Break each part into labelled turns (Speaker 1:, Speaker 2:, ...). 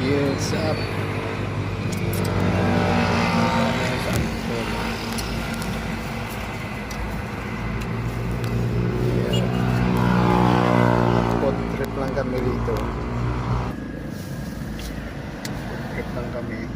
Speaker 1: Yes up. Food trip lang kami dito. Food trip lang kami.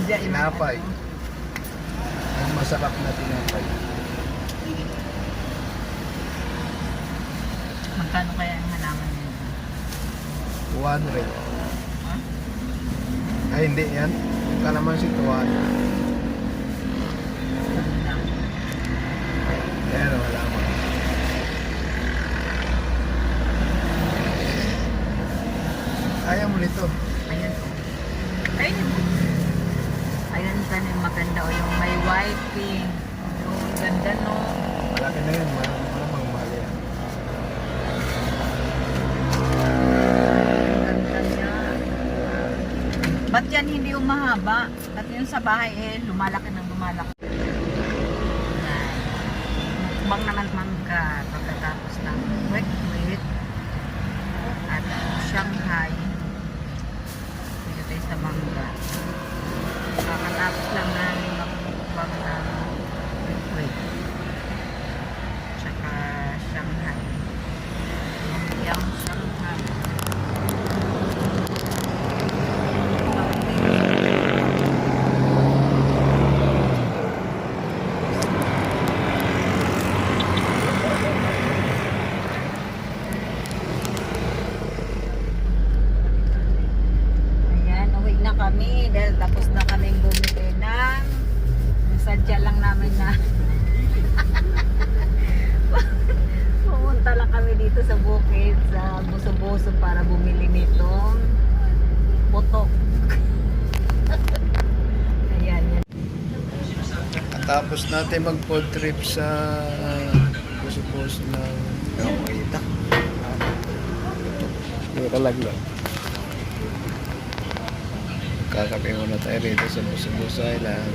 Speaker 1: Tinapay. Ang masarap na tinapay.
Speaker 2: Magkano kaya ang halaman niya?
Speaker 1: 200.
Speaker 2: Huh?
Speaker 1: Ay, hindi yan. Yung kalamansi, 200. Ayan, wala mo. Ayaw mo nito.
Speaker 2: Ayan o. Ayun mo. Ayan sana yung maganda o yung may white pink. Yung ganda no.
Speaker 1: Malaki na yan. Malamang mali yan.
Speaker 2: Ganda niya. Ba't yan hindi umahaba? Ba't yun sa bahay lumalaki ng lumalaki? Mukbang naman mangga pagkatapos ng wet at Shanghai. Dito tayo sa mangga. Kakatapos lang namin magmukbang ng wet tsaka Shanghai. Yung Shanghai. Kami dahil tapos na kaming bumili ng sadya lang namin na pumunta lang kami dito sa bukid sa Buso-Buso para bumili nitong putok. Ayan yan.
Speaker 1: Tapos natin mag food trip sa Buso-Buso ng Makita. Hindi ka laglag. Kakape muna tayo rito sa Buso-Buso Island.